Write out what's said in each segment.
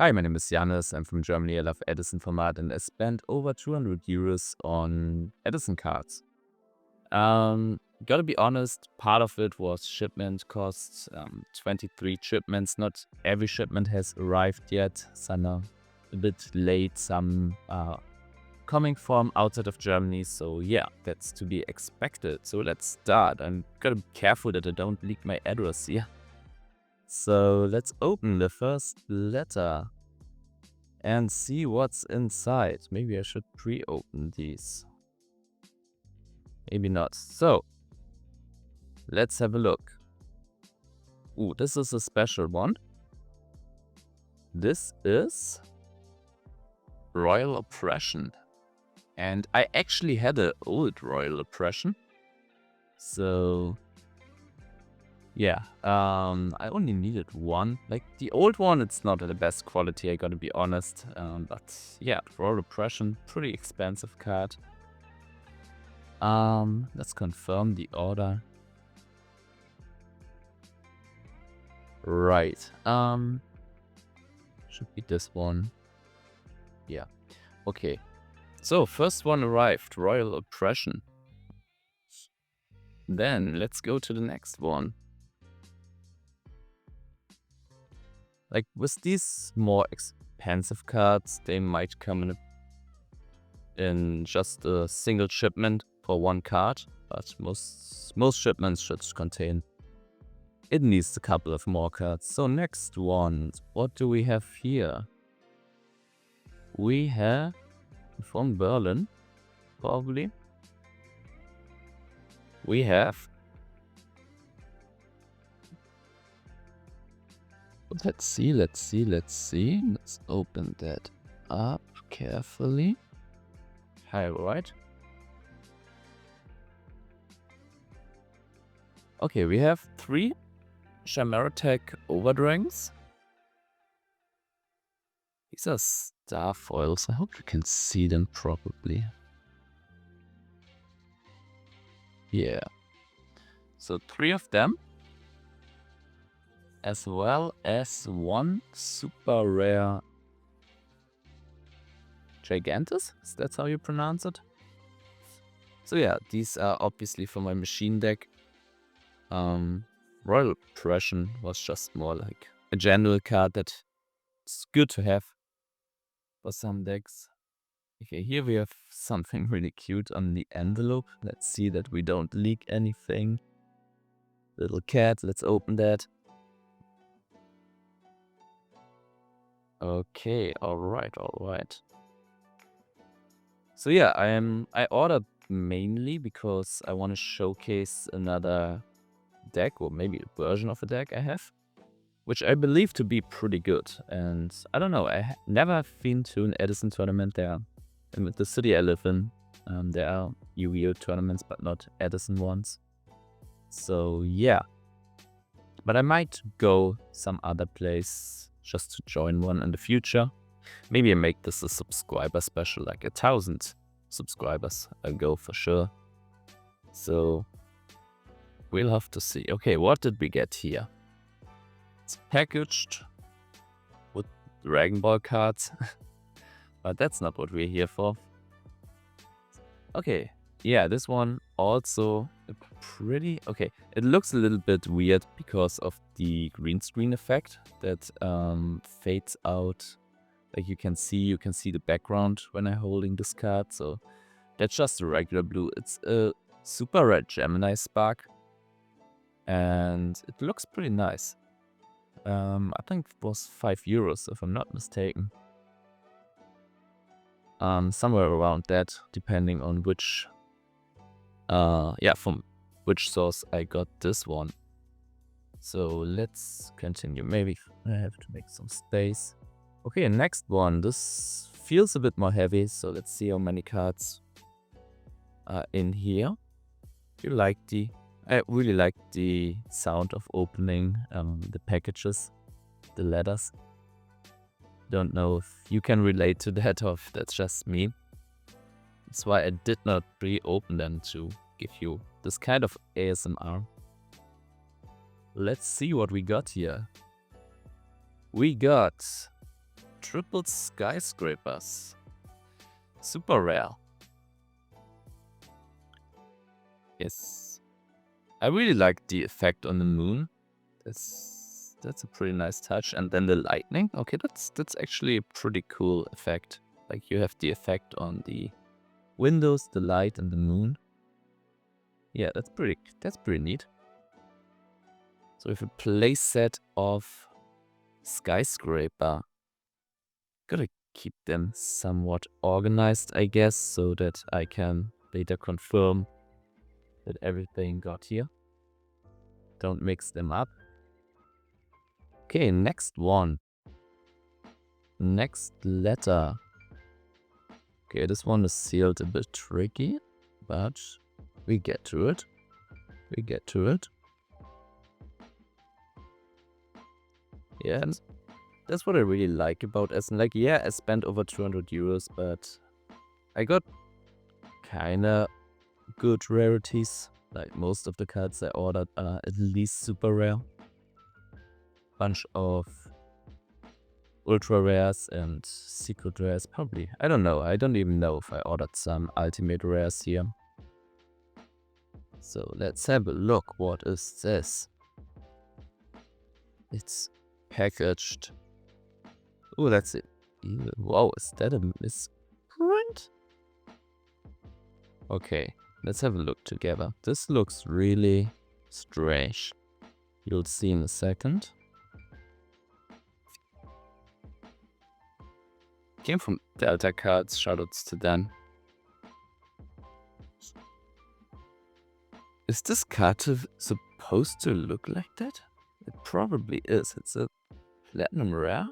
Hi, my name is Janis. I'm from Germany. I love Edison Format and I spent over 200 euros on Edison cards. Gotta be honest, part of it was shipment costs, 23 shipments. Not every shipment has arrived yet. Some are a bit late, some are coming from outside of Germany. So yeah, that's to be expected. So let's start. I'm gotta be careful that I don't leak my address here. So let's open the first letter and see what's inside. Maybe I should pre-open these. Maybe not. So let's have a look. Ooh, this is a special one. This is Royal Oppression. And I actually had an old Royal Oppression. So yeah, I only needed one. Like the old one, it's not the best quality, I gotta be honest. But yeah, Royal Oppression, pretty expensive card. Let's confirm the order. Right. Should be this one. Yeah. Okay. So first one arrived, Royal Oppression. Then let's go to the next one. Like with these more expensive cards, they might come in just a single shipment for one card, but most shipments should contain at least a couple of more cards. So next one, what do we have here? We have from Berlin, probably. We have, let's see. Let's open that up carefully. Hi, right? Okay, we have 3 Chimeratech Overdranks. These are star foils. I hope you can see them properly. Yeah. So 3 of them. As well as 1 super rare Gigantus? Is that how you pronounce it? So yeah, these are obviously for my machine deck. Royal Oppression was just more like a general card that's good to have for some decks. Okay, here we have something really cute on the envelope. Let's see that we don't leak anything. Little cat, let's open that. Okay, alright. So yeah, I ordered mainly because I want to showcase another deck, or maybe a version of a deck I have, which I believe to be pretty good. And I don't know, I never have been to an Edison tournament there. And with the city I live in, there are Yu-Gi-Oh tournaments, but not Edison ones. So yeah, but I might go some other place just to join one in the future. Maybe I make this a subscriber special, like 1,000 subscribers. I'll go for sure. So we'll have to see. Okay, what did we get here? It's packaged with Dragon Ball cards, but that's not what we're here for. Okay, yeah, this one also pretty... Okay, it looks a little bit weird because of the green screen effect that fades out. Like you can see the background when I'm holding this card. So that's just a regular blue. It's a super red Gemini Spark, and it looks pretty nice. I think it was 5 euros if I'm not mistaken. Somewhere around that, depending on which, from which source I got this one. So let's continue. Maybe I have to make some space. Okay, next one. This feels a bit more heavy, so let's see how many cards are in here. I really like the sound of opening the packages, the letters. Don't know if you can relate to that or if that's just me. That's why I did not pre-open them, to give you this kind of ASMR. Let's see what we got here. We got triple skyscrapers. Super rare. Yes. I really like the effect on the moon. That's a pretty nice touch. And then the lightning. Okay, that's actually a pretty cool effect. Like you have the effect on the windows, the light, and the moon. Yeah, that's pretty neat. So we have a play set of skyscraper. Gotta keep them somewhat organized, I guess, so that I can later confirm that everything got here. Don't mix them up. Okay, next one. Next letter. Okay, this one is sealed a bit tricky, but we get to it. We get to it. Yeah, and that's what I really like about Essen. Like, yeah, I spent over 200 euros, but I got kinda good rarities. Like, most of the cards I ordered are at least super rare. Bunch of ultra rares and secret rares, probably. I don't know. I don't even know if I ordered some ultimate rares here. So let's have a look. What is this? It's packaged. Oh, that's it. Wow, is that a misprint? Okay, let's have a look together. This looks really strange. You'll see in a second. Came from Delta Cards, shoutouts to them. Is this card supposed to look like that? It probably is. It's a platinum rare.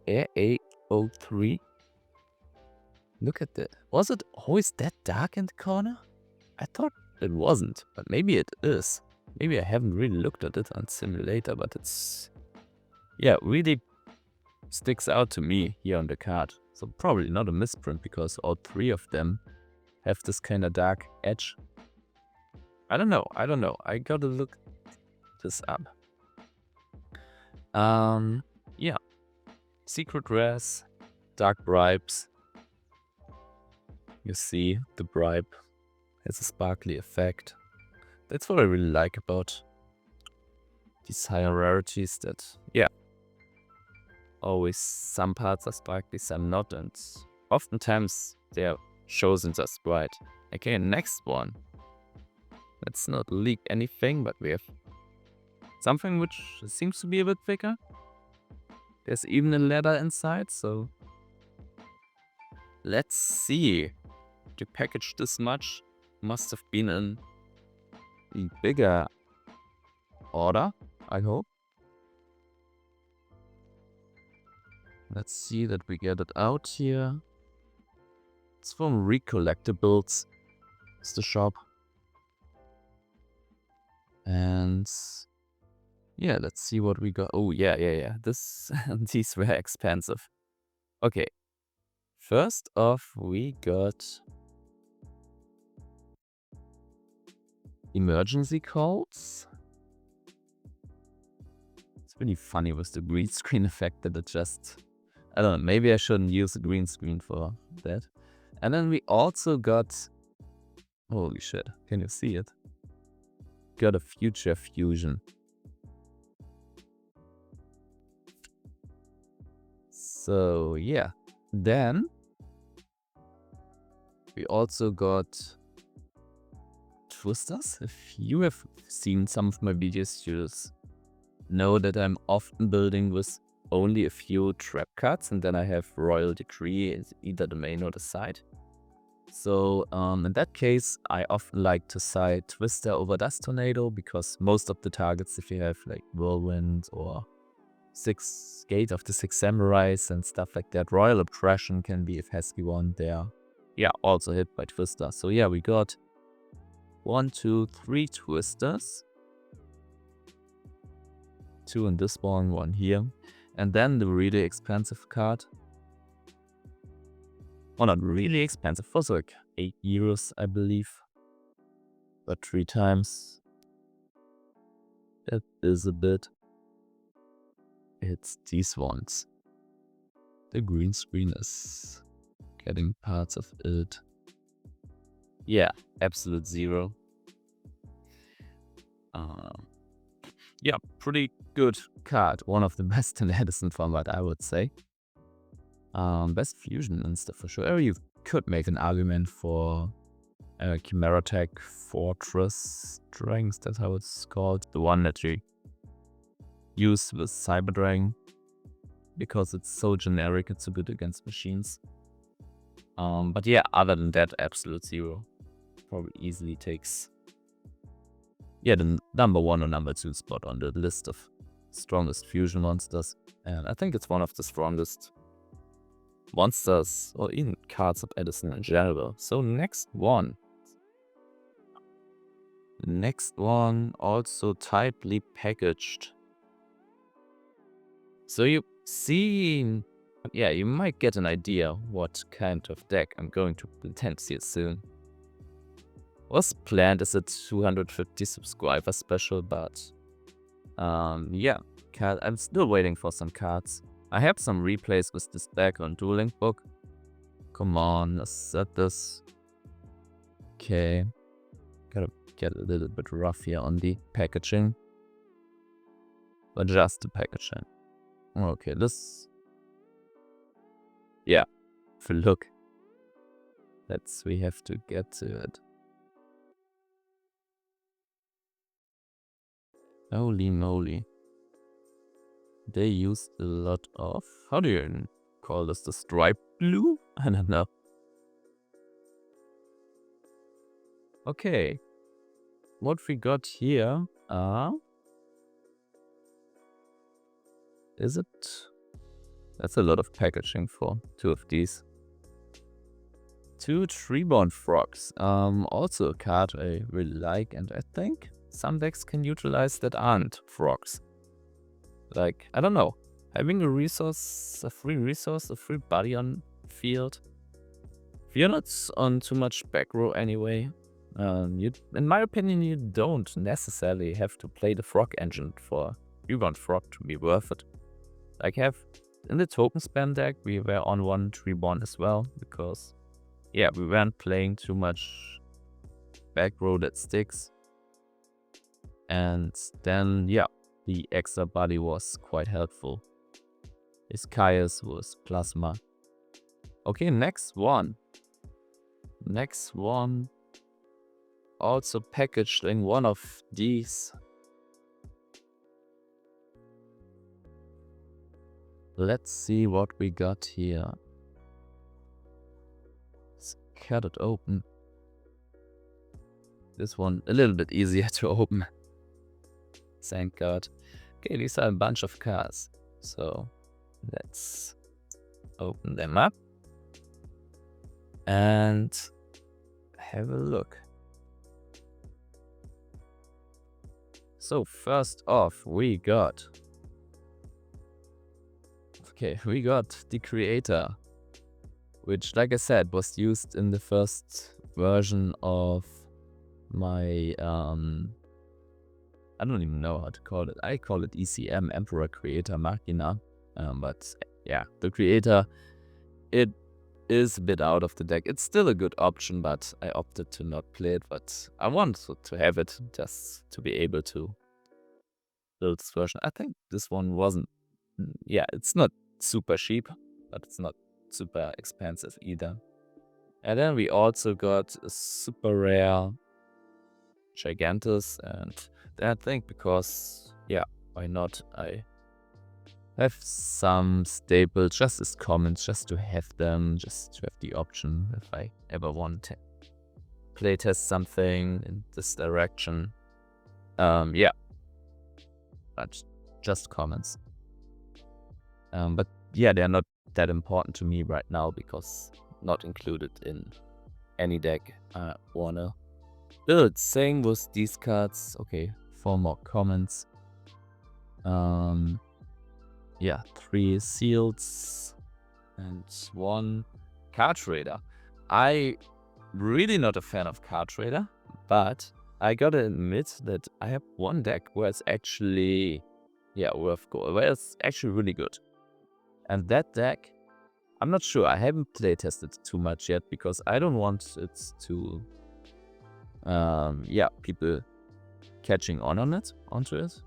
AA03. Look at that. Was it always that dark in the corner? I thought it wasn't, but maybe it is. Maybe I haven't really looked at it on simulator, but it's... yeah, really sticks out to me here on the card. So probably not a misprint because all three of them have this kind of dark edge. I don't know. I gotta look this up. Yeah. Secret rares, dark bribes. You see, the bribe has a sparkly effect. That's what I really like about these higher rarities, that, yeah, always some parts are sparkly, some not, and oftentimes they are chosen just right. Okay, next one. Let's not leak anything, but we have something which seems to be a bit thicker. There's even a leather inside, so let's see. To package this much must have been in a bigger order, I hope. Let's see that we get it out here. It's from Recollectibles. It's the shop. And yeah, let's see what we got. Oh, yeah. These were expensive. Okay. First off, we got emergency calls. It's really funny with the green screen effect that it just... I don't know, maybe I shouldn't use a green screen for that. And then we also got... holy shit, can you see it? Got a future fusion. So yeah, then we also got twisters. If you have seen some of my videos, you just know that I'm often building with only a few trap cards, and then I have Royal Decree as either the main or the side. So in that case, I often like to side Twister over Dust Tornado, because most of the targets, if you have like Whirlwind or Gate of the Six Samurais and stuff like that, Royal Oppression can be a pesky one there. Yeah, also hit by Twister. So yeah, we got 1, 2, 3 Twisters. 2 in this one, 1 here. And then the really expensive card. Well, not really expensive, it was like 8 euros, I believe. But 3 times. That is a bit. It's these ones. The green screen is getting parts of it. Yeah, absolute zero. Yeah, pretty good card. One of the best in Edison Format, I would say. Best fusion and stuff for sure. You could make an argument for Chimera Tech Fortress Strength, that's how it's called. The one that you use with Cyber Dragon. Because it's so generic, it's so good against machines. But yeah, other than that, absolute zero. Probably easily takes the number 1 or number 2 spot on the list of strongest fusion monsters. And I think it's one of the strongest monsters or even cards of Edison in general. So next one. Next one, also tightly packaged. So you see, yeah, you might get an idea what kind of deck I'm going to pretend here soon. Was planned as a 250 subscriber special, but yeah, I'm still waiting for some cards. I have some replays with this deck on Dueling Book. Come on, let's set this. Okay, gotta get a little bit rough here on the packaging, but just the packaging. Okay, this, yeah, if you look, we have to get to it. Holy moly. They used a lot of, how do you call this, the stripe blue? I don't know. Okay. What we got here is it? That's a lot of packaging for 2 of these. 2 Treeborn Frogs. Also a card I really like, and I think some decks can utilize that aren't frogs. Like, I don't know, having a resource, a free body on field. If you're not on too much back row anyway, in my opinion, you don't necessarily have to play the frog engine for Treeborn Frog to be worth it. Like, in the token spam deck, we were on 1 Treeborn as well, because yeah, we weren't playing too much back row that sticks. And then, yeah, the extra body was quite helpful. His Caius was Plasma. Okay, next one. Next one. Also packaged in one of these. Let's see what we got here. Let's cut it open. This one a little bit easier to open. Thank God. Okay, these are a bunch of cards. So let's open them up and have a look. So first off, we got the creator, which, like I said, was used in the first version of my I don't even know how to call it. I call it ECM, Emperor Creator Machina. But yeah, the creator, it is a bit out of the deck. It's still a good option, but I opted to not play it. But I wanted to have it just to be able to build this version. I think this one wasn't, yeah, it's not super cheap, but it's not super expensive either. And then we also got a super rare Gigantus, and I think because, yeah, why not? I have some staples just as commons, just to have them, just to have the option if I ever want to playtest something in this direction. Yeah, but just commons. But yeah, they're not that important to me right now because not included in any deck I wanna build. Same with these cards. Okay, 4 more commons. Yeah, 3 seals and 1 card trader. I really not a fan of card trader, but I gotta admit that I have one deck where it's actually, yeah, worth gold, where it's actually really good. And that deck I'm not sure. I haven't play tested too much yet because I don't want it to, people catching onto it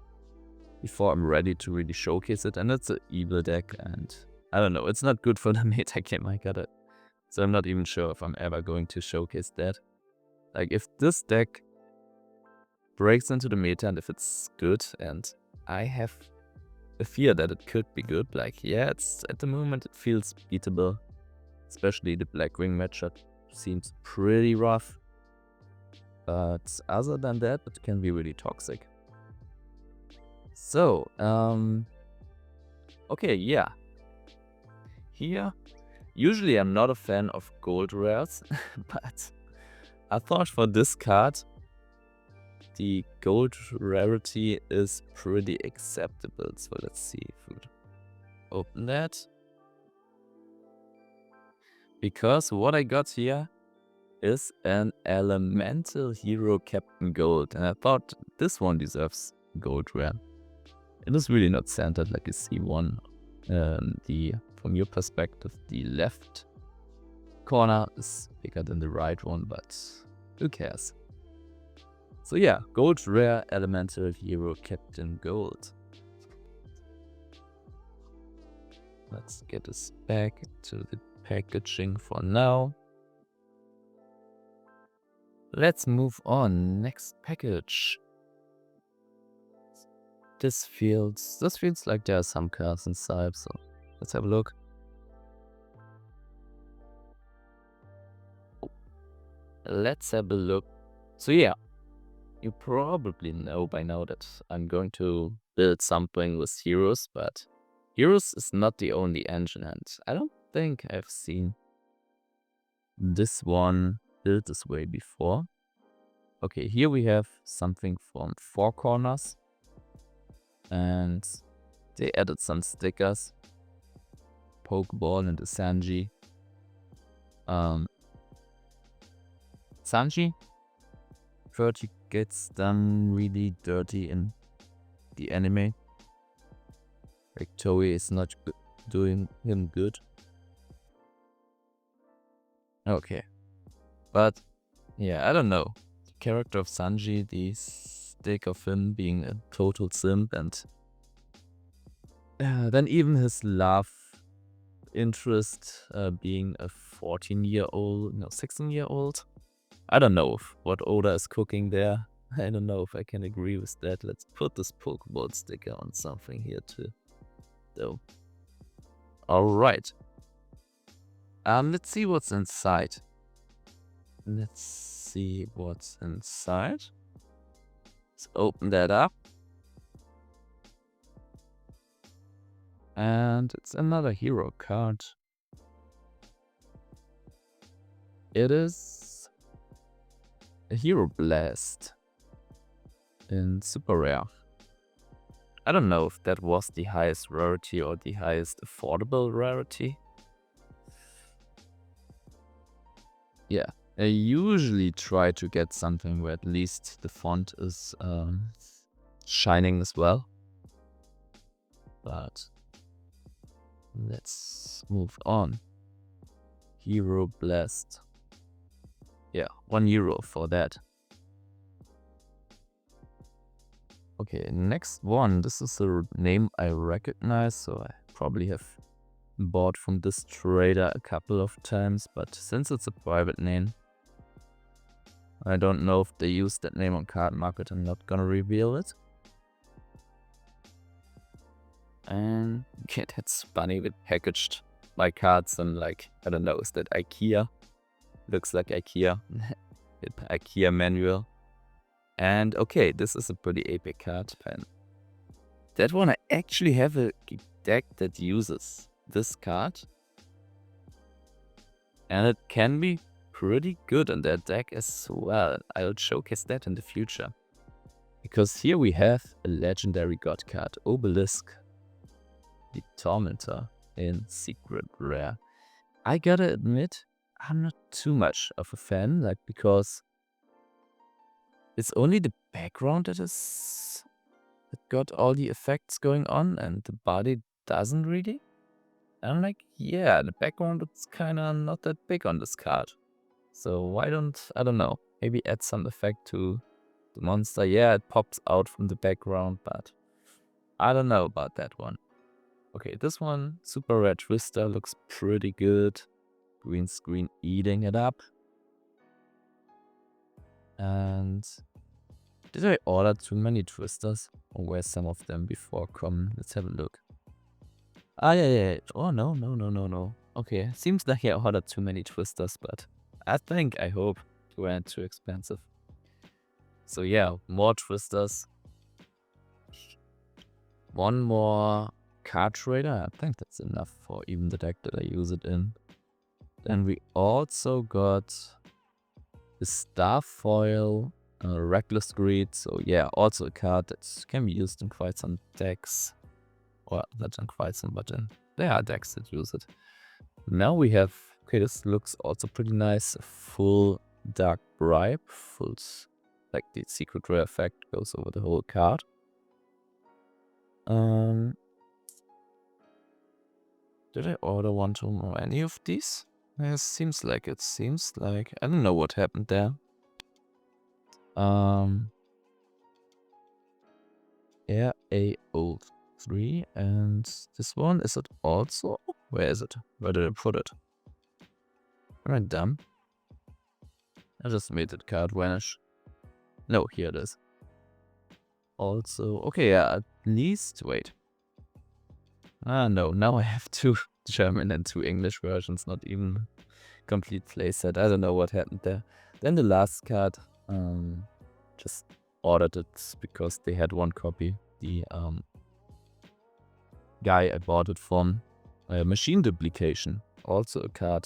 before I'm ready to really showcase it. And it's an evil deck, and I don't know. It's not good for the meta game. I got it. So I'm not even sure if I'm ever going to showcase that. Like, if this deck breaks into the meta and if it's good, and I have a fear that it could be good, like, yeah, it's at the moment it feels beatable. Especially the Blackwing matchup seems pretty rough. But other than that, it can be really toxic. So, okay, yeah. Here, usually I'm not a fan of gold rares, but I thought for this card, the gold rarity is pretty acceptable. So let's see if we open that. Because what I got here is an elemental hero Captain Gold, and I thought this one deserves gold rare. It is really not centered like you see one. From your perspective, the left corner is bigger than the right one, but who cares? So yeah, gold rare elemental hero Captain Gold. Let's get this back to the packaging for now. Let's move on. Next package. This feels like there are some cards inside, so let's have a look. Let's have a look. So yeah, you probably know by now that I'm going to build something with heroes, but heroes is not the only engine, and I don't think I've seen this one built this way before. Okay, here we have something from Four Corners, and they added some stickers. Pokeball and the Sanji. Sanji 30 gets done really dirty in the anime. Like, Toei is not doing him good. Okay. But, yeah, I don't know. The character of Sanji, the stick of him being a total simp, and then even his love interest being a 16-year-old. I don't know what Oda is cooking there. I don't know if I can agree with that. Let's put this Pokeball sticker on something here too, though. Alright. Let's see what's inside. Let's open that up. And it's another hero card. It is a Hero Blast in Super Rare. I don't know if that was the highest rarity or the highest affordable rarity. Yeah, I usually try to get something where at least the font is shining as well. But let's move on. Hero Blast. Yeah, €1 for that. Okay, next one. This is a name I recognize, so I probably have bought from this trader a couple of times, but since it's a private name, I don't know if they use that name on Card Market. I'm not gonna reveal it. And okay, that's funny with packaged my cards and like, I don't know, is that IKEA? Looks like IKEA. IKEA manual. And okay, this is a pretty epic card. And that one, I actually have a deck that uses this card. And it can be pretty good on that deck as well. I'll showcase that in the future. Because here we have a legendary god card, Obelisk, the Tormentor in Secret Rare. I gotta admit, I'm not too much of a fan, like, because it's only the background that got all the effects going on, and the body doesn't really. And I'm like, yeah, the background is kind of not that big on this card. So why don't, I don't know, maybe add some effect to the monster. Yeah, it pops out from the background, but I don't know about that one. Okay, this one, super rare twister, looks pretty good. Green screen eating it up. And did I order too many twisters? Or were some of them before come? Let's have a look. Ah, yeah. Oh, no. Okay, seems like I ordered too many twisters, but I hope they weren't too expensive. So yeah, more twisters. One more card trader. I think that's enough for even the deck that I use it in. Then we also got the Starfoil, Reckless Greed. So yeah, also a card that can be used in quite some decks. Or not in quite some, but there are decks that use it. Now we have, okay, this looks also pretty nice. A full Dark Bribe, like the secret rare effect goes over the whole card. Did I order one to any of these? It seems like I don't know what happened there. RAO3 and this one, is it also? Where is it? Where did I put it? Am I dumb? I just made that card vanish. No, here it is. Also, okay, yeah, at least, wait. Ah, no, now I have 2 German and 2 English versions, not even complete playset. I don't know what happened there. Then the last card, just ordered it because they had one copy. The guy I bought it from. Machine Duplication, also a card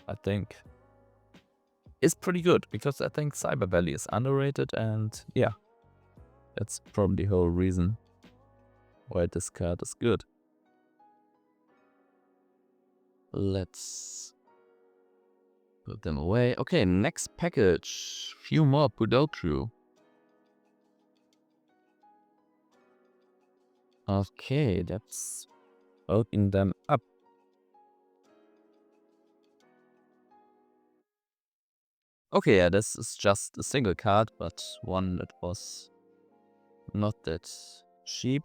I think is pretty good because I think Cyber Valley is underrated, and yeah, that's probably the whole reason why this card is good. Let's put them away. Okay, next package. Few more Pudoku. Okay, that's opening them up. Okay, yeah, this is just a single card, but one that was not that cheap.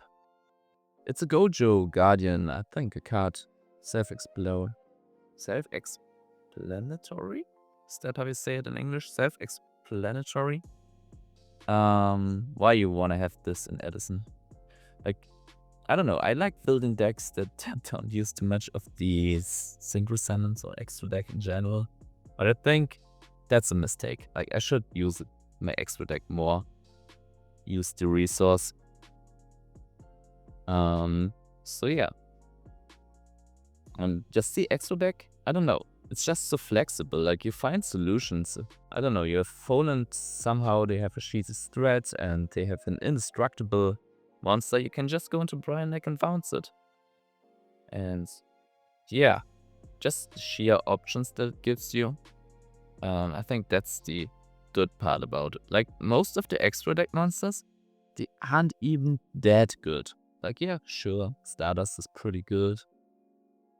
It's a Gojo Guardian, I think, a card. Self-explanatory? Is that how you say it in English? Self-explanatory? Why you wanna have this in Edison? Like, I don't know, I like building decks that don't use too much of these Synchro Summons or extra deck in general. But I think that's a mistake. Like, I should use my extra deck more. Use the resource. So yeah. And just the extra deck, I don't know. It's just so flexible. Like, you find solutions. I don't know, you have Poland, somehow they have a Sheety's threat and they have an indestructible monster. You can just go into Brian Neck and bounce it. And yeah, just the sheer options that it gives you. I think that's the good part about it. Like, most of the extra deck monsters, they aren't even that good. Like, yeah, sure, Stardust is pretty good.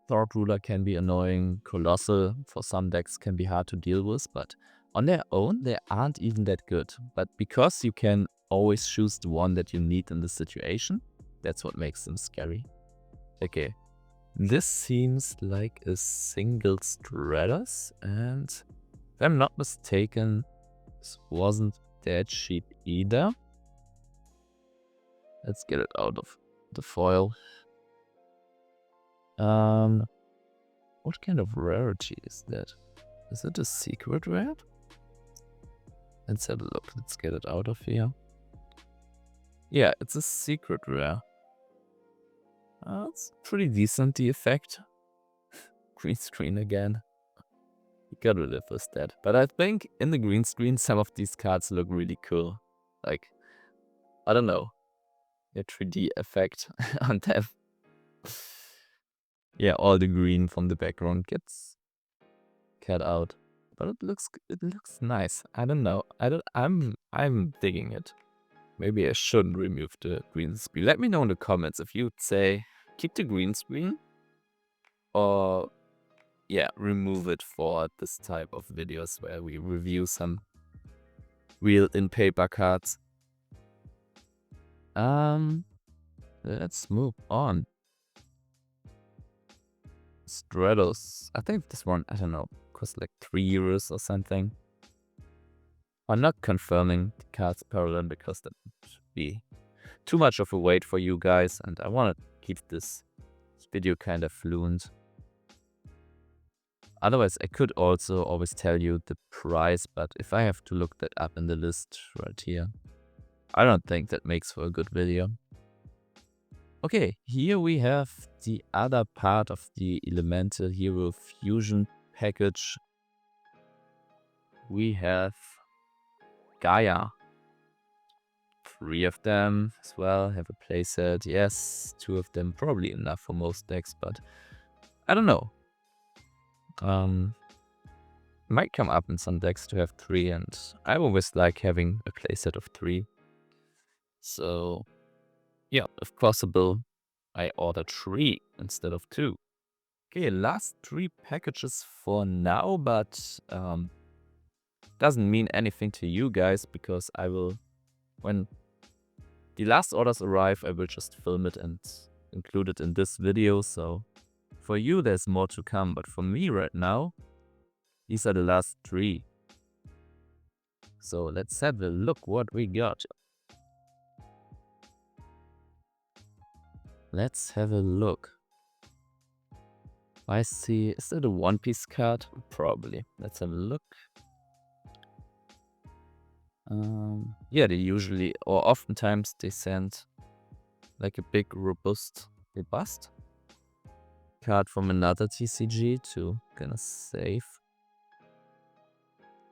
Thought Ruler can be annoying. Colossal for some decks can be hard to deal with, but on their own, they aren't even that good. But because you can always choose the one that you need in the situation, that's what makes them scary. Okay, this seems like a single Stratus, and if I'm not mistaken, this wasn't that cheap either. Let's get it out of the foil. What kind of rarity is that? Is it a secret rare? Let's have a look. Let's get it out of here. Yeah, it's a secret rare. It's pretty decent, the effect. Green screen again. You gotta live with that. But I think in the green screen, some of these cards look really cool. Like, I don't know. The 3D effect on them. Yeah, all the green from the background gets cut out. But it looks nice. I don't know. I'm digging it. Maybe I shouldn't remove the green screen. Let me know in the comments if you'd say keep the green screen or yeah, remove it for this type of videos where we review some real in-paper cards. Let's move on. Stratos. I think this one, I don't know, costs like €3 or something. I'm not confirming the cards parallel because that would be too much of a wait for you guys, and I want to keep this video kind of fluent. Otherwise, I could also always tell you the price, but if I have to look that up in the list right here, I don't think that makes for a good video. Okay, here we have the other part of the Elemental Hero Fusion package. We have Gaia. 3 of them as well have a playset. Yes, 2 of them probably enough for most decks, but I don't know. Might come up in some decks to have 3, and I always like having a playset of 3. So yeah, if possible, I order 3 instead of 2. Okay, last 3 packages for now, but doesn't mean anything to you guys because I will, when the last orders arrive, I will just film it and include it in this video. So for you, there's more to come, but for me right now, these are the last 3. So let's have a look what we got. Let's have a look. I see, is that a One Piece card? Probably. Let's have a look. Yeah, they usually, or oftentimes they send like a big robust card from another TCG to kind of save,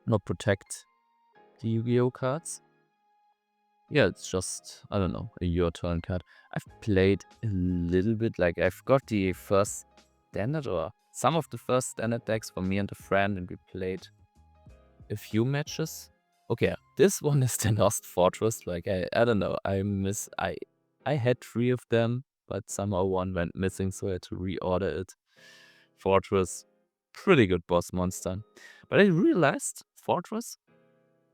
not protect the Yu-Gi-Oh cards. Yeah, it's just, I don't know, a Your Turn card. I've played a little bit, like I've got the first standard or some of the first standard decks for me and a friend, and we played a few matches. Okay, this one is the Lost Fortress. Like I don't know, I had 3 of them, but somehow one went missing, so I had to reorder it. Fortress, pretty good boss monster. But I realized Fortress,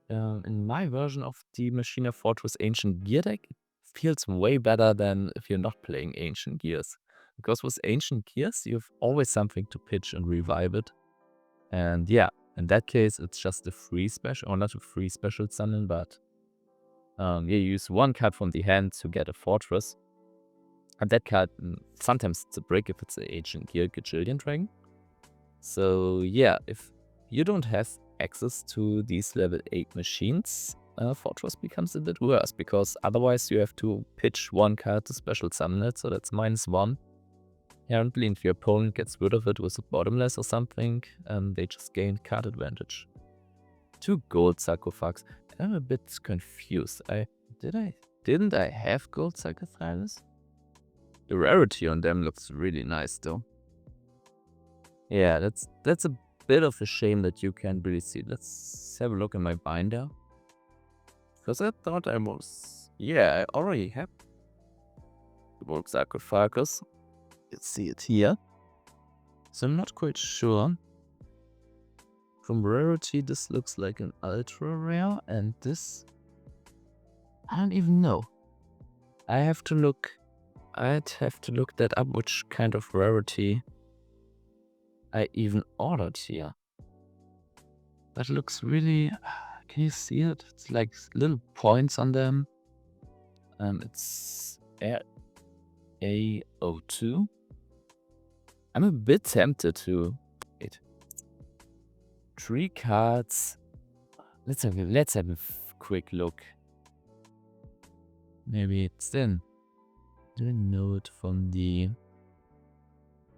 in my version of the Machina Fortress Ancient Gear deck, it feels way better than if you're not playing Ancient Gears. Because with Ancient Gears, you have always something to pitch and revive it. And yeah, in that case, it's just a free special, or not a free special summon, but you use 1 card from the hand to get a Fortress. And that card, sometimes it's a brick if it's an Ancient Gear Gajillion Dragon. So yeah, if you don't have access to these level 8 machines, Fortress becomes a bit worse, because otherwise you have to pitch 1 card to special summon it, so that's -1. Apparently, if your opponent gets rid of it with a bottomless or something, they just gain card advantage. 2 gold sarcophags. I'm a bit confused. Didn't I have gold sarcophags? The rarity on them looks really nice though. Yeah, that's a bit of a shame that you can't really see. Let's have a look in my binder. Because I thought I was... Yeah, I already have the gold sarcophagus. You see it here. So I'm not quite sure. From rarity, this looks like an ultra rare, and this, I don't even know. I'd have to look that up, which kind of rarity I even ordered here. That looks really... Can you see it? It's like little points on them. It's A02. I'm a bit tempted to... Wait. 3 cards. Let's have a quick look. Maybe it's in. Do I know it from the...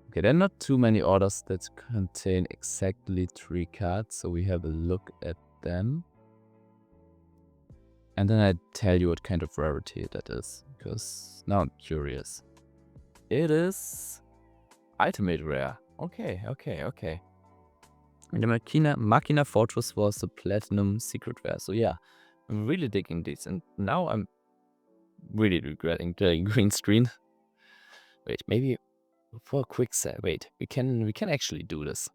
Okay, there are not too many orders that contain exactly 3 cards, so we have a look at them. And then I tell you what kind of rarity that is, because now I'm curious. It is Ultimate Rare. Okay. And the Machina Fortress was a Platinum Secret Rare, so yeah, I'm really digging these, and now I'm really regretting the green screen. Wait, maybe For a quick set, wait, we can actually do this.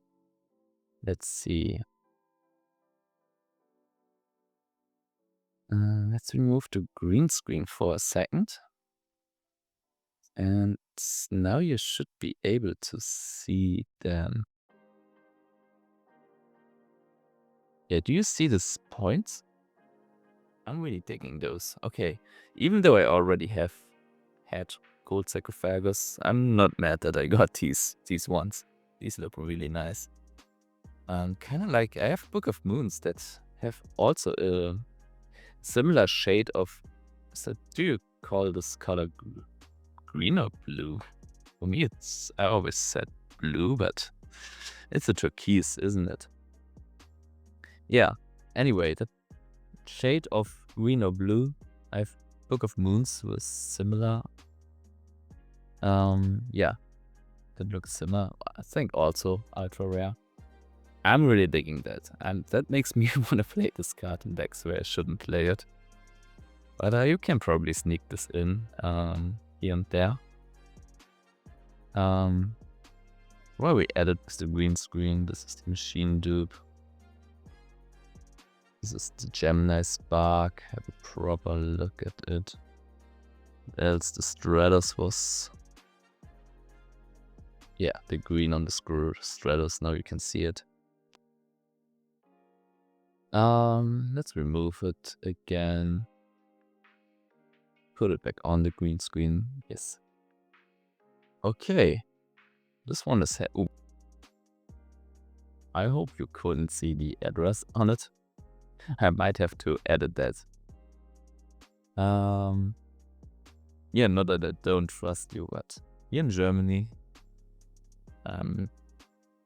Let's see. Let's remove the green screen for a second. And now you should be able to see them. Yeah, do you see these points? I'm really digging those. Okay, even though I already have had gold sarcophagus, I'm not mad that I got these ones. These look really nice. Kind of like, I have Book of Moons that have also a similar shade of, do you call this color green or blue? For me, I always said blue, but it's a turquoise, isn't it? Yeah, anyway, the shade of green or blue, I have Book of Moons with similar. Yeah, that looks similar. I think also ultra rare. I'm really digging that, and that makes me want to play this card in decks where I shouldn't play it. But you can probably sneak this in here and there. Well, we added the green screen. This is the machine dupe. This is the Gemini Spark. Have a proper look at it. What else? The Stratos was... Yeah, the green on the Stratos. Now you can see it. Let's remove it again. Put it back on the green screen. Yes. Okay. This one is... Ooh. I hope you couldn't see the address on it. I might have to edit that. Yeah, not that I don't trust you, but here in Germany,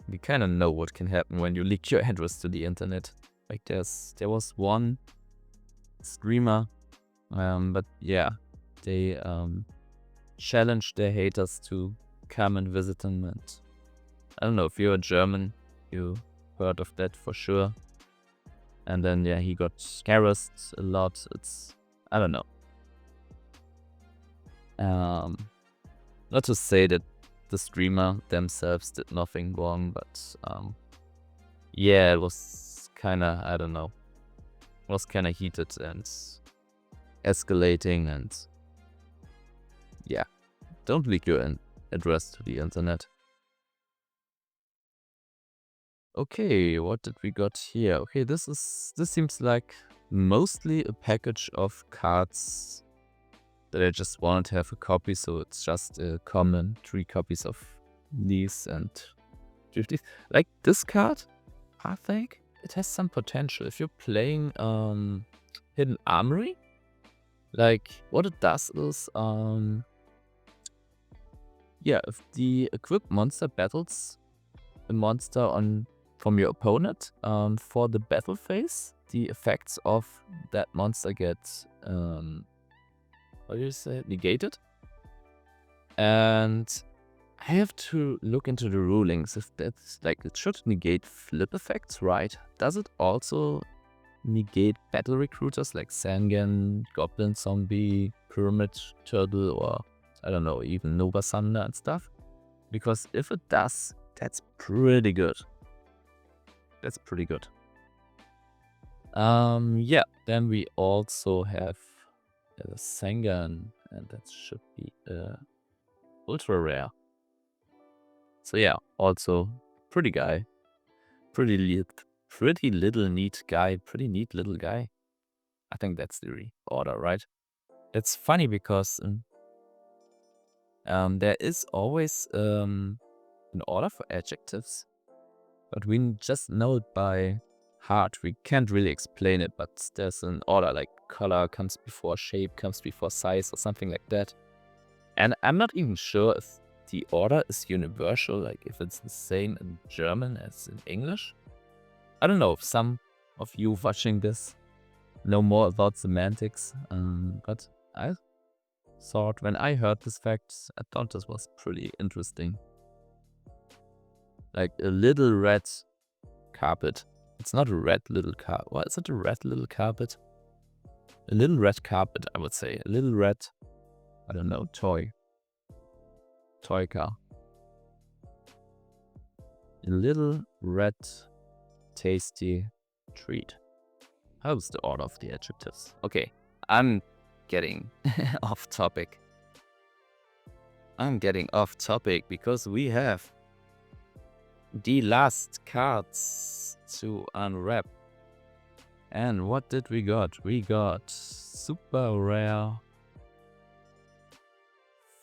we kind of know what can happen when you leak your address to the internet. Like there was one streamer, but yeah, they challenged their haters to come and visit them. And I don't know, if you're a German, you heard of that for sure. And then yeah, he got harassed a lot. I don't know. Not to say that the streamer themselves did nothing wrong, but yeah, it was kind of, I don't know, it was kind of heated and escalating, and yeah, don't leak your address to the internet. Okay, what did we got here? Okay, this seems like mostly a package of cards that I just wanted to have a copy, so it's just a common 3 copies of these and 50s. Like this card, I think it has some potential. If you're playing Hidden Armory, like what it does is, yeah, if the equipped monster battles a monster from your opponent for the battle phase, the effects of that monster get what do you say, negated. And I have to look into the rulings if that's like, it should negate flip effects, right? Does it also negate battle recruiters like Sangan, Goblin Zombie, Pyramid Turtle, or I don't know, even Nova Thunder and stuff? Because if it does, that's pretty good. That's pretty good. Yeah, then we also have the Sangan, and that should be ultra rare. So yeah, also pretty guy, pretty little neat guy, pretty neat little guy. I think that's the order, right? It's funny because there is always an order for adjectives, but we just know it by heart. We can't really explain it, but there's an order, like color comes before shape, comes before size, or something like that. And I'm not even sure if the order is universal, like if it's the same in German as in English. I don't know if some of you watching this know more about semantics, but I thought when I heard this fact, I thought this was pretty interesting. Like a little red carpet. It's not a red little carpet. What is it, a red little carpet? A little red carpet, I would say. A little red, I don't know, toy car. a little red tasty treat. How's the order of the adjectives? Okay, I'm getting off topic. I'm getting off topic because we have the last cards to unwrap. And what did we got? We got super rare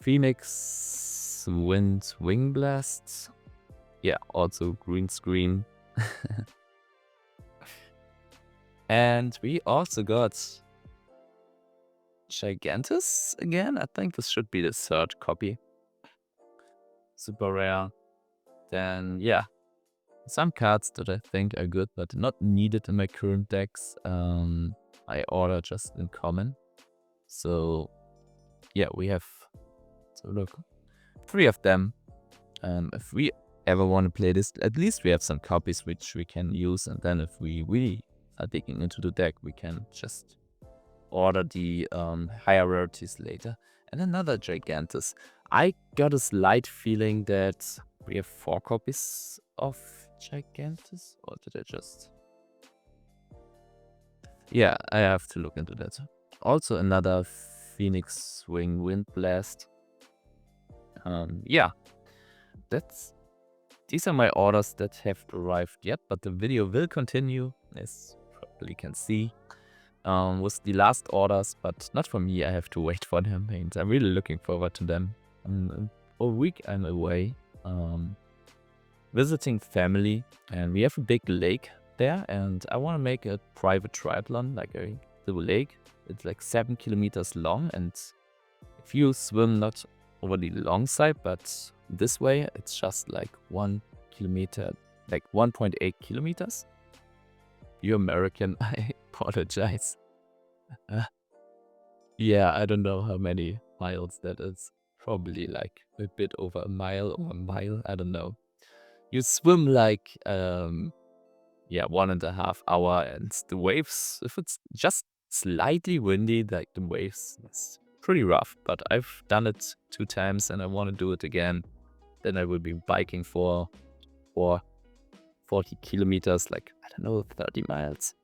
Phoenix Wind Wing Blasts. Yeah, also green screen. And we also got Gigantus again. I think this should be the third copy. Super rare. Then, yeah, some cards that I think are good, but not needed in my current decks. I order just in common. So, yeah, we have, so look, 3 of them. If we ever want to play this, at least we have some copies which we can use. And then if we really are digging into the deck, we can just order the higher rarities later. And another Gigantus. I got a slight feeling that we have 4 copies of Gigantus, or did I just... Yeah, I have to look into that. Also another Phoenix Wing Wind Blast. Yeah, these are my orders that have arrived yet, but the video will continue, as you probably can see, with the last orders, but not for me. I have to wait for them, and I'm really looking forward to them. A week I'm away, visiting family, and we have a big lake there, and I want to make a private triathlon, like a little lake. It's like 7 kilometers long, and if you swim not over the long side, but this way, it's just like 1 kilometer, like 1.8 kilometers. You're American, I apologize. Yeah, I don't know how many miles that is. Probably like a bit over a mile or a mile, I don't know. You swim like, yeah, 1.5 hours, and the waves, if it's just slightly windy, like the waves, it's pretty rough, but I've done it 2 times and I want to do it again. Then I will be biking for 40 kilometers, like, I don't know, 30 miles.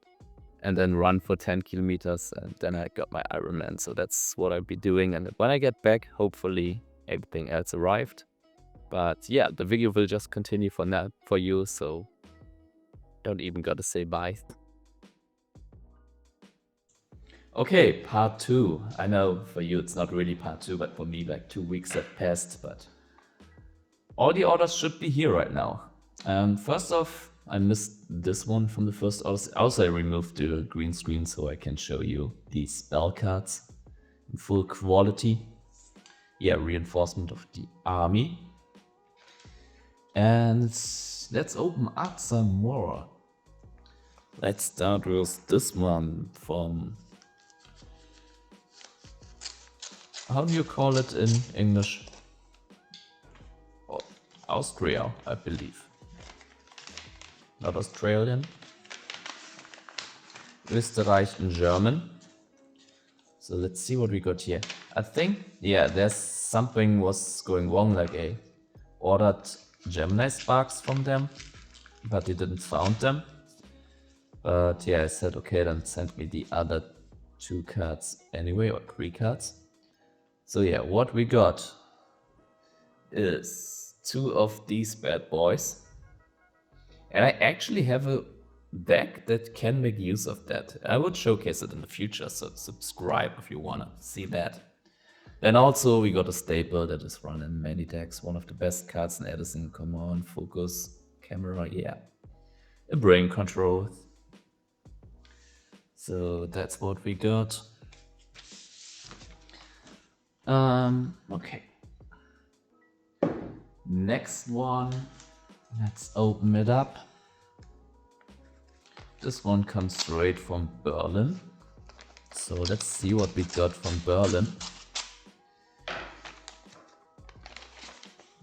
And then run for 10 kilometers, and then I got my Ironman. So that's what I'll be doing. And when I get back, hopefully everything else arrived. But yeah, the video will just continue for now for you, so don't even gotta say bye. Okay, part 2. I know for you it's not really part 2, but for me like 2 weeks have passed, but all the orders should be here right now. First off, I missed this one from the first orders. Also, I removed the green screen so I can show you these spell cards in full quality. Yeah, reinforcement of the army. And let's open up some more. Let's start with this one from... How do you call it in English? Austria, I believe. Not Australian. Österreich in German. So let's see what we got here. I think, yeah, there's something was going wrong, like I ordered Gemini Sparks from them, but they didn't found them. But yeah, I said, okay, then send me the other 2 cards anyway, or 3 cards. So yeah, what we got is 2 of these bad boys. And I actually have a deck that can make use of that. I would showcase it in the future, so subscribe if you wanna see that. Then also we got a staple that is run in many decks. One of the best cards in Edison. Come on, focus, camera, yeah. A brain control. So that's what we got. Okay. Next one. Let's open it up. This one comes straight from Berlin. So let's see what we got from Berlin.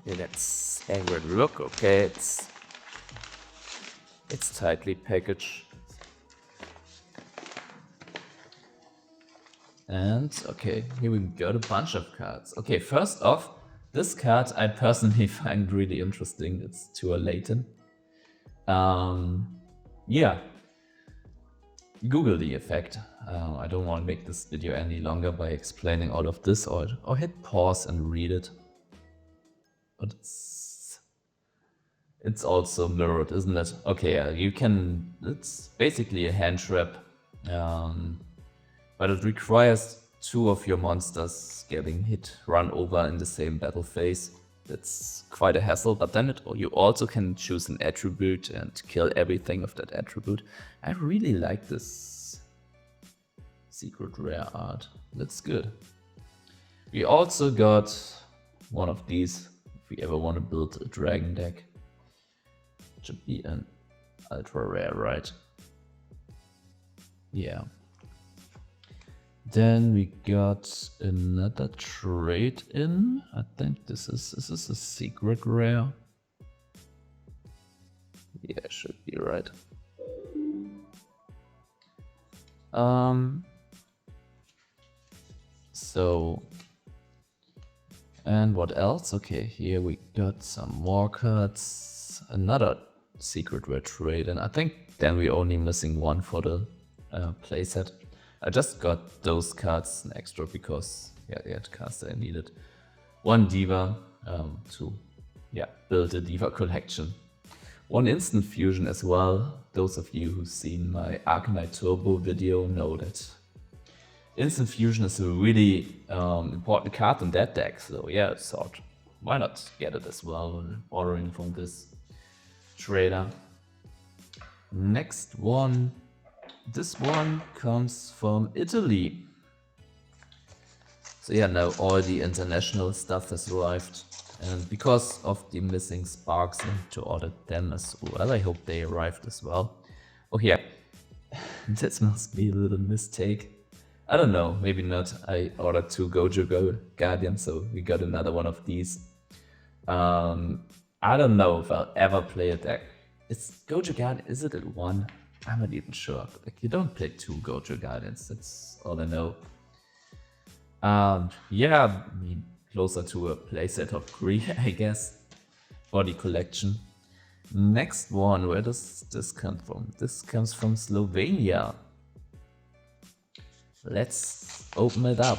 Okay, let's have a look. Okay, it's tightly packaged. And okay, here we got a bunch of cards. Okay, first off, this card I personally find really interesting. It's Tualatin. Yeah, Google the effect. I don't want to make this video any longer by explaining all of this, or hit pause and read it. But it's also mirrored, isn't it? Okay, yeah, you can. It's basically a hand trap, but it requires 2 of your monsters getting run over in the same battle phase. That's quite a hassle, but then you also can choose an attribute and kill everything of that attribute. I really like this secret rare art. That's good. We also got one of these, if we ever want to build a dragon deck. It should be an ultra rare, right? Yeah. Then we got another trade in. I think this is a secret rare. Yeah, should be right. So, and what else? Okay, here we got some more cards. Another secret rare trade, and I think then we're only missing one for the playset. I just got those cards an extra because they had cards that I needed. 1 Diva to build a Diva collection. 1 instant fusion as well. Those of you who've seen my Arcanite Turbo video know that instant fusion is a really important card in that deck. So yeah, I thought, why not get it as well, borrowing from this trader. Next one. This one comes from Italy. So yeah, now all the international stuff has arrived. And because of the missing sparks, I need to order them as well. I hope they arrived as well. Oh yeah, this must be a little mistake. I don't know, maybe not. I ordered 2 Gojo Guardians, so we got another one of these. I don't know if I'll ever play a deck. Is Gojo Guardian, is it at 1? I'm not even sure. Like, you don't play 2 Gojo Guardians, that's all I know. Yeah, I mean, closer to a playset of 3, I guess, for the collection. Next one, where does this come from? This comes from Slovenia. Let's open it up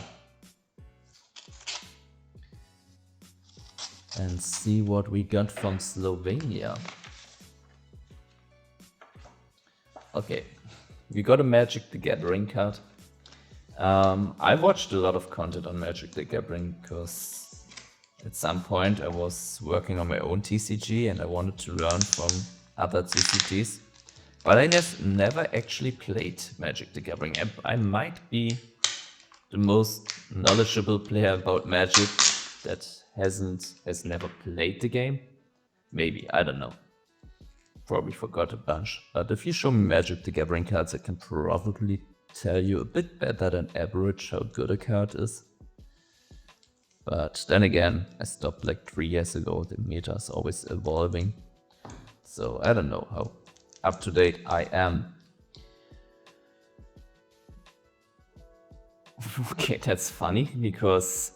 and see what we got from Slovenia. Okay, we got a Magic the Gathering card. I watched a lot of content on Magic the Gathering because at some point I was working on my own TCG and I wanted to learn from other TCGs. But I never actually played Magic the Gathering. I might be the most knowledgeable player about Magic that has never played the game. Maybe, I don't know. Probably forgot a bunch. But if you show me Magic the Gathering cards, I can probably tell you a bit better than average how good a card is. But then again, I stopped like 3 years ago. The meta is always evolving. So I don't know how up to date I am. Okay, that's funny because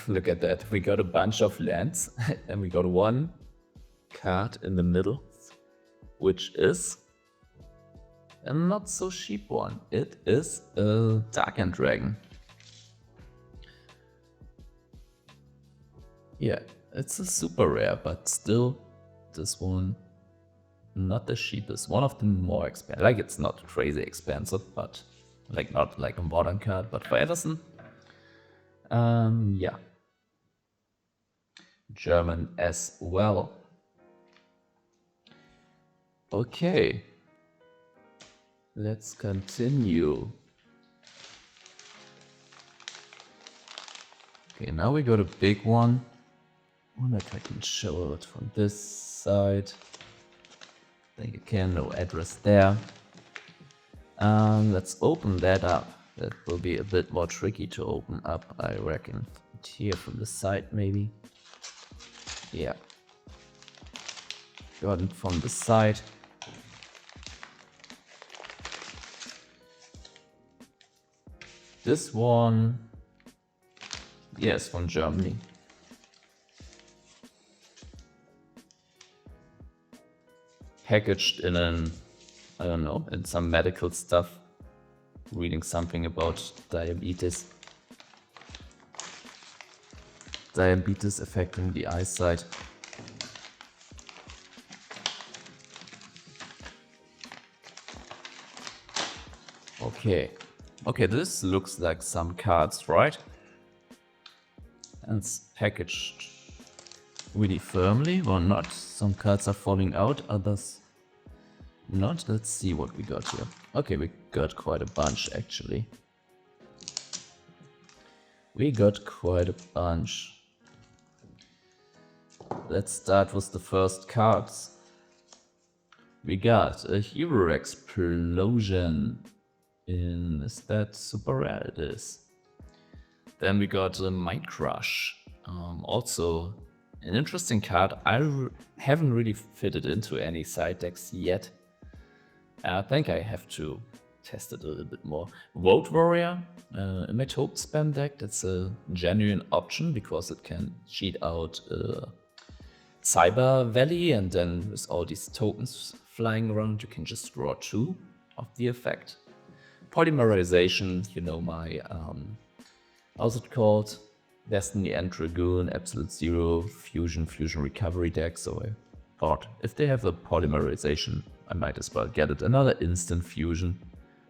look at that. We got a bunch of lands and we got 1 card in the middle, which is a not so cheap one. It is a Dark End Dragon. Yeah, it's a super rare, but still this one not the cheapest. One of the more expensive. Like, it's not crazy expensive, but like not like a modern card, but for Edison. Yeah. German as well. Okay. Let's continue. Okay, now we got a big one. I wonder if I can show it from this side. I think again, no address there. Let's open that up. That will be a bit more tricky to open up, I reckon. Here from the side, maybe. Yeah. Got it from the side. This one, yes, from Germany. packaged in an, I don't know, in some medical stuff. Reading something about diabetes. Diabetes affecting the eyesight. Okay. Okay, this looks like some cards, right? And it's packaged really firmly, or not. Some cards are falling out, others not. Let's see what we got here. Okay, we got quite a bunch actually. We got quite a bunch. Let's start with the first cards. We got a Hero Explosion. Is that super rare? It is. Then we got a Mind Crush. Also an interesting card. I haven't really fitted into any side decks yet. I think I have to test it a little bit more. Vote Warrior, a Metope spam deck. That's a genuine option because it can cheat out Cyber Valley, and then with all these tokens flying around, you can just draw 2 of the effect. Polymerization, you know my, how's it called? Destiny and Dragoon, Absolute Zero, Fusion Recovery deck. So I thought if they have a polymerization, I might as well get it. Another instant fusion.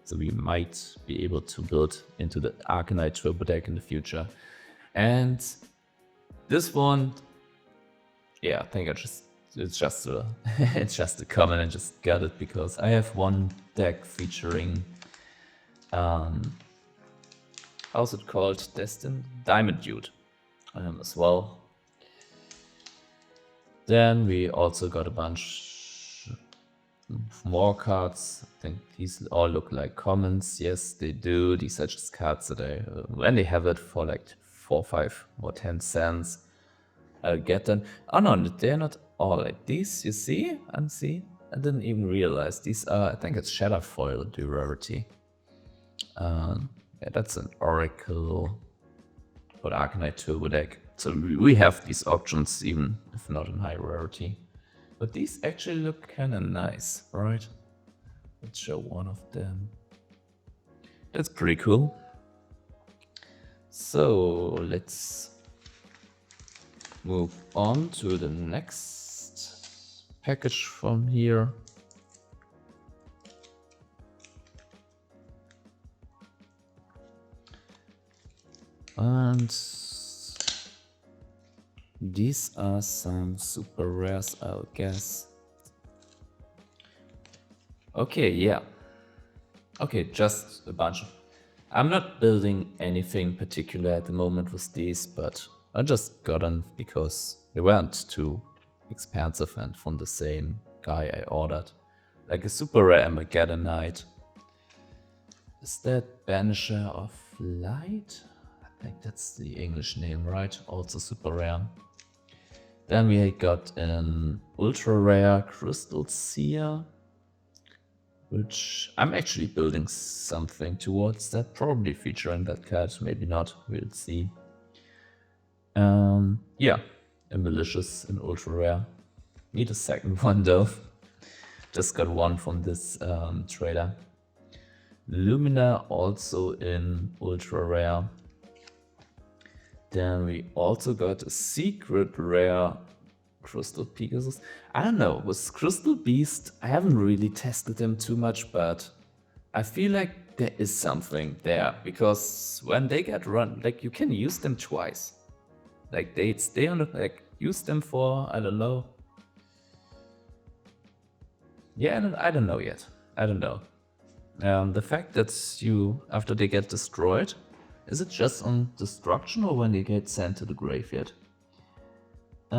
So we might be able to build into the Arcanite Turbo deck in the future. And this one, yeah, I think it's just a it's just a comment. I just got it because I have one deck featuring how's it called? Diamond Dude as well. Then we also got a bunch more cards. I think these all look like commons. Yes, they do. These are just cards that I, when they have it for like 4, 5 or 10 cents, I'll get them. Oh no, they're not all like these, you see? Unsee? I didn't even realize. These are, I think it's Shadowfoil, the rarity. Yeah, that's an Oracle for the Arcanite Turbo deck. So we have these options even if not in high rarity. But these actually look kinda nice, right? Let's show one of them. That's pretty cool. So let's move on to the next package from here. And these are some super rares, I'll guess. Okay, yeah. Okay, just a bunch of... I'm not building anything particular at the moment with these, but I just got them because they weren't too expensive and from the same guy I ordered. Like a super rare Armageddonite. Is that Banisher of Light? I think that's the English name, right? Also super rare. Then we got an ultra rare Crystal Seer, which I'm actually building something towards that, probably featuring that card, maybe not, we'll see. Yeah, a Malicious and ultra rare. Need a second one though. Just got one from this trader. Lumina also in ultra rare. Then we also got a secret rare Crystal Pegasus. I don't know, with Crystal Beast, I haven't really tested them too much, but I feel like there is something there, because when they get run, like you can use them twice. Like they stay on the, like use them for, I don't know. Yeah, I don't know yet. I don't know. The fact that you, after they get destroyed, is it just on destruction or when they get sent to the graveyard? I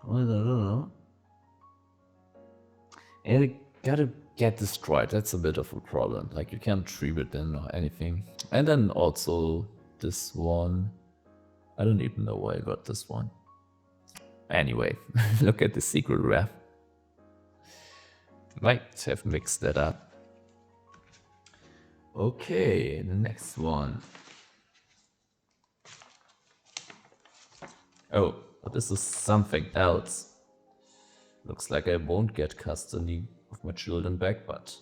don't know. And they gotta get destroyed, that's a bit of a problem. Like you can't tribute them or anything. And then also this one. I don't even know why I got this one. Anyway, look at the secret rare. Might have mixed that up. Okay, the next one. Oh, but this is something else. Looks like I won't get custody of my children back, but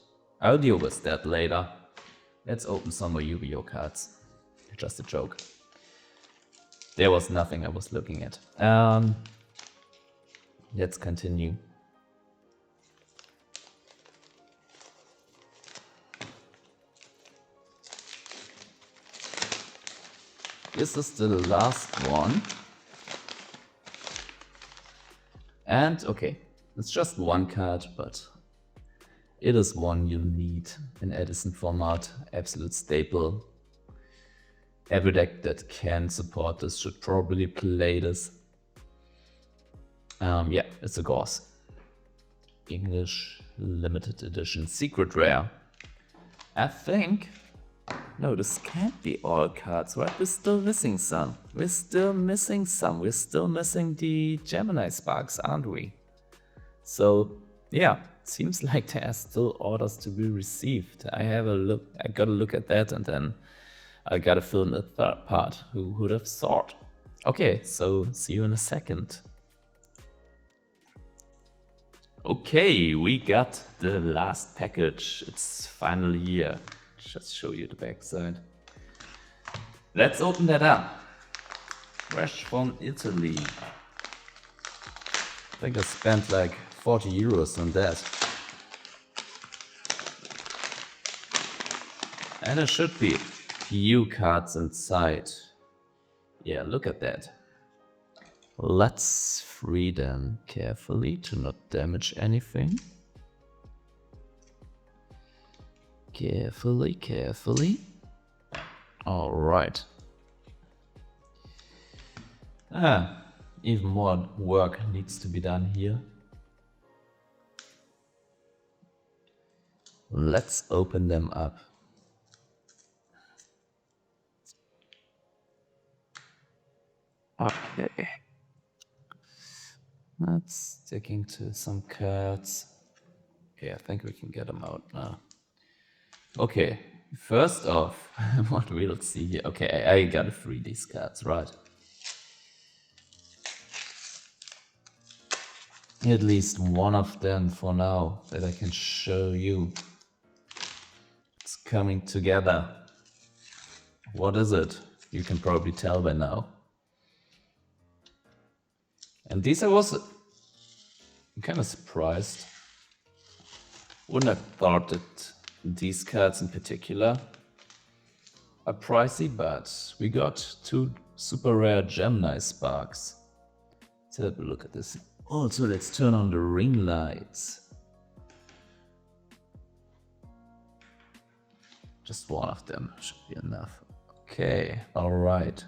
I'll deal with that later. Let's open some more Yu-Gi-Oh cards. Just a joke. There was nothing I was looking at. Let's continue. This is the last one. And okay, it's just one card, but it is one you need in Edison Format, absolute staple. Every deck that can support this should probably play this. Yeah, it's a Gauss. English limited edition, secret rare. I think, no, this can't be all cards, right? We're still missing some. We're still missing the Gemini Sparks, aren't we? So, yeah, seems like there are still orders to be received. I gotta look at that, and then I gotta fill in the third part. Who would have thought? Okay, so see you in a second. Okay, we got the last package. It's finally here. Just show you the backside. Let's open that up. Fresh from Italy. I think I spent like 40 euros on that. And there should be few cards inside. Yeah, look at that. Let's free them carefully to not damage anything. Carefully, carefully. All right. Even more work needs to be done here. Let's open them up. Okay. Let's dig into some cards. Okay, I think we can get them out now. Okay, first off, what we'll see here. Okay, I gotta free these cards, right? At least one of them for now that I can show you. It's coming together. What is it? You can probably tell by now. And these I'm kind of surprised. Wouldn't have thought that these cards in particular are pricey, but we got two super rare Gemini Sparks. Let's have a look at this. Also, let's turn on the ring lights. Just one of them should be enough. Okay, alright.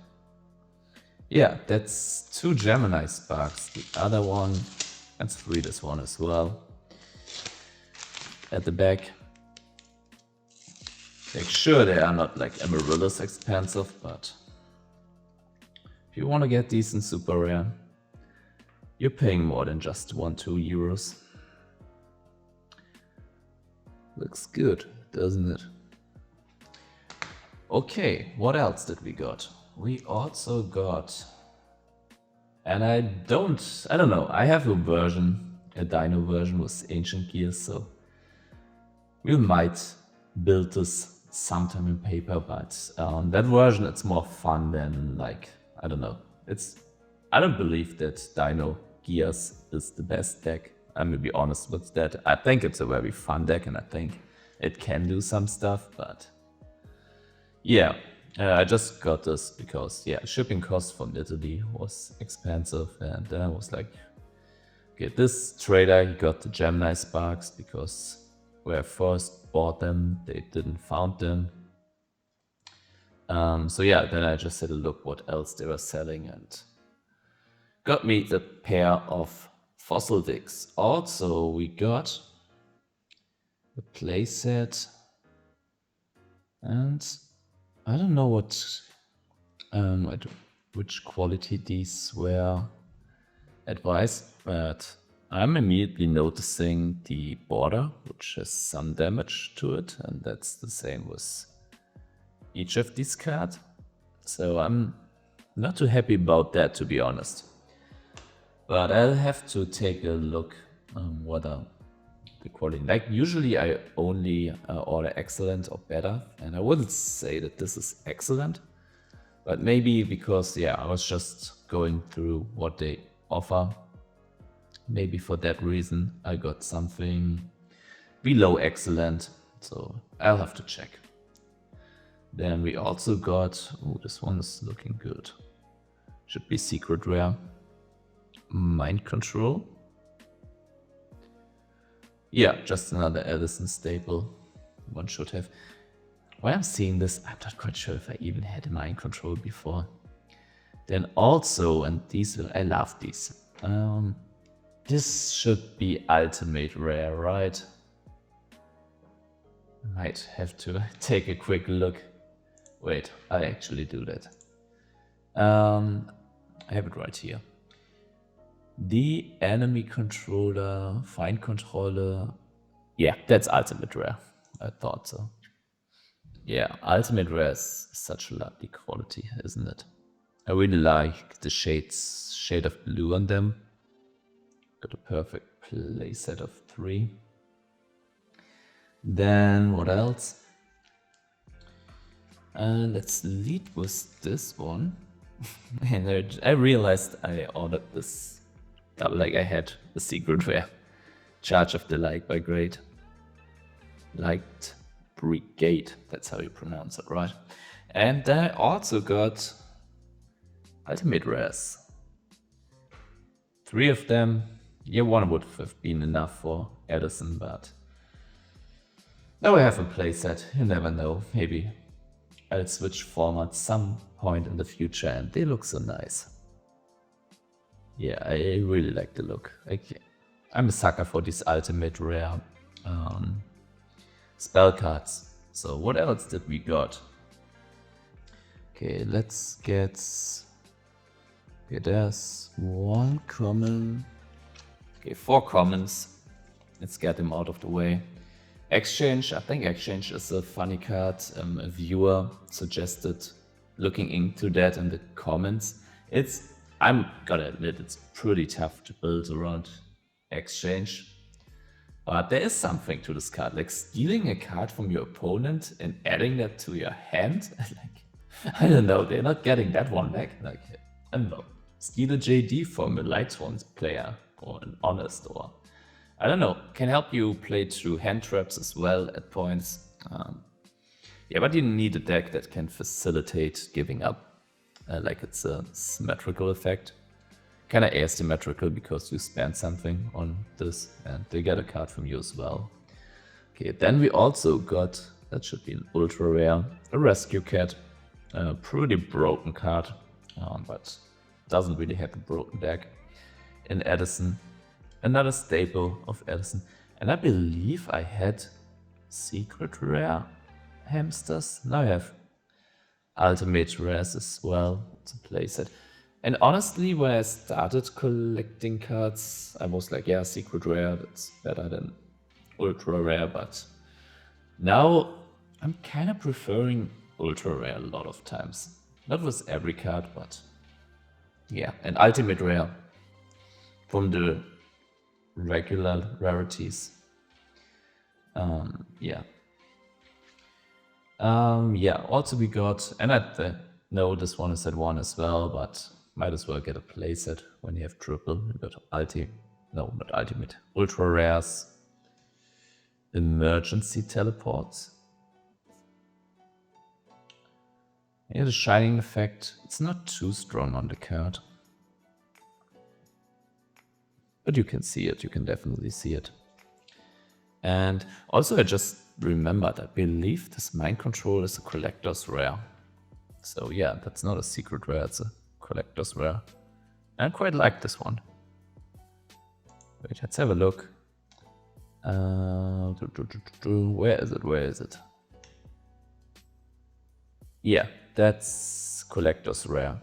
Yeah, that's two Gemini Sparks. The other one, let's free this one as well. At the back. Make sure they are not like Amaryllis expensive, but if you want to get decent super rare, you're paying more than just 1-2 euros. Looks good, doesn't it? Okay, what else did we got? We also got, and I don't know, I have a version, a Dino version with Ancient Gears, so we might build this sometime in paper, but that version, it's more fun than like, I don't know, I don't believe that Dino Gears is the best deck. I'm gonna be honest with that. I think it's a very fun deck and I think it can do some stuff, but yeah, I just got this because, yeah, shipping cost from Italy was expensive, and then I was like, okay, this trader, he got the Gemini Sparks because when I first bought them, they didn't found them. So yeah, then I just had a look what else they were selling and got me the pair of fossil dicks. Also, we got the playset, and I don't know which quality these were advised, but I'm immediately noticing the border, which has some damage to it, and that's the same with each of these cards. So I'm not too happy about that, to be honest. But I'll have to take a look what are the quality. Like usually I only order excellent or better, and I wouldn't say that this is excellent, but maybe because I was just going through what they offer. Maybe for that reason I got something below excellent, so I'll have to check. Then we also got, this one is looking good. Should be secret rare. Mind control. Yeah, just another Edison staple. One should have. Why I'm seeing this, I'm not quite sure if I even had mind control before. Then also, and these will, I love these. This should be ultimate rare, right? I might have to take a quick look. Wait, I actually do that. I have it right here. The enemy controller, find controller. Yeah, that's ultimate rare. I thought so. Yeah, ultimate rare is such a lovely quality, isn't it? I really like the shade of blue on them. Got a perfect playset of 3. Then what else? Let's lead with this one. And I realized I ordered this, like I had the secret rare. Charge of the Light Brigade. Light Brigade, that's how you pronounce it, right? And then I also got ultimate rares. 3 of them. Yeah, one would have been enough for Edison, but now I have a playset. You never know. Maybe I'll switch formats some point in the future, and they look so nice. Yeah, I really like the look. I'm a sucker for these ultimate rare spell cards. So what else did we got? Okay, let's get... Okay, there's 1 common. Okay, 4 commons. Let's get them out of the way. Exchange, I think Exchange is a funny card. A viewer suggested looking into that in the comments. I'm gonna admit, it's pretty tough to build around Exchange. But there is something to this card, like stealing a card from your opponent and adding that to your hand. Like, I don't know, they're not getting that one back. Like, I don't know, steal a JD from a Lightsworn player or an Honest, or I don't know, can help you play through hand traps as well at points. Yeah, but you need a deck that can facilitate giving up, like it's a symmetrical effect. Kind of asymmetrical because you spend something on this and they get a card from you as well. Okay, then we also got, that should be an ultra rare, a Rescue Cat. A pretty broken card, but doesn't really have a broken deck. In Edison, another staple of Edison. And I believe I had secret rare hamsters. Now I have ultimate rares as well. It's a playset. And honestly, when I started collecting cards, I was like, yeah, secret rare, that's better than ultra rare. But now I'm kind of preferring ultra rare a lot of times. Not with every card, but yeah. And ultimate rare from the regular rarities. Yeah. Yeah, also we got, and I know this one is at 1 as well, but might as well get a playset when you have triple. We got not ultimate, ultra rares, emergency teleports. Yeah, the shining effect, it's not too strong on the card. But you can see it, you can definitely see it. And also I just remembered, I believe this mind control is a collector's rare. So yeah, that's not a secret rare, it's a collector's rare. I quite like this one. Wait, let's have a look. Where is it? Yeah, that's collector's rare.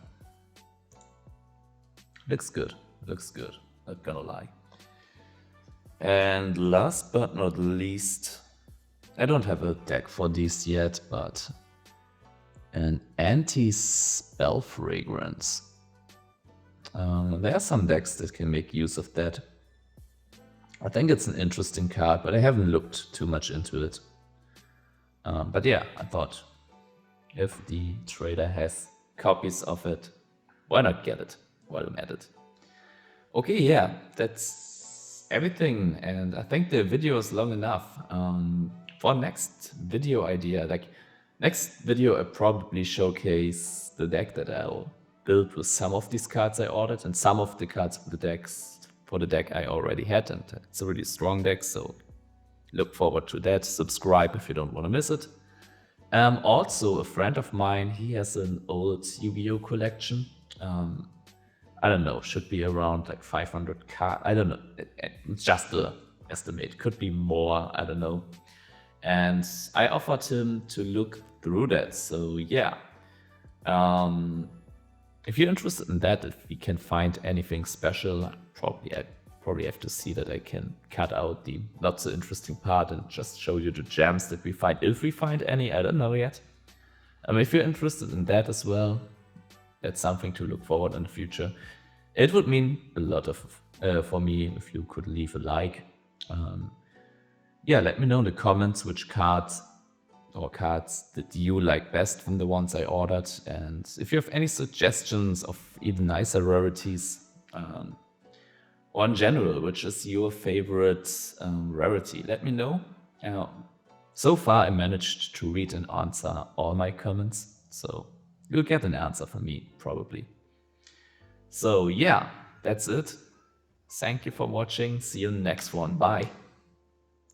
Looks good, not gonna lie. And last but not least, I don't have a deck for these yet, but an anti-spell fragrance. There are some decks that can make use of that. I think it's an interesting card, but I haven't looked too much into it. But yeah, I thought if the trader has copies of it, why not get it while I'm at it? Okay, yeah, that's everything, and I think the video is long enough. For next video idea, like next video, I probably showcase the deck that I'll build with some of these cards I ordered and some of the cards for the deck I already had, and it's a really strong deck, so look forward to that. Subscribe if you don't want to miss it. Also, a friend of mine, he has an old Yu-Gi-Oh collection. I don't know, should be around like 500 cards. I don't know. It's just an estimate. Could be more. I don't know. And I offered him to look through that. So yeah, if you're interested in that, if we can find anything special, I probably have to see that I can cut out the not so interesting part and just show you the gems that we find. If we find any, I don't know yet. If you're interested in that as well, that's something to look forward in the future. It would mean a lot for me if you could leave a like. Yeah, let me know in the comments which cards that you like best from the ones I ordered, and if you have any suggestions of even nicer rarities, or in general, which is your favorite rarity, let me know. So far, I managed to read and answer all my comments, so you'll get an answer from me, probably. So yeah, that's it. Thank you for watching. See you in the next one. Bye.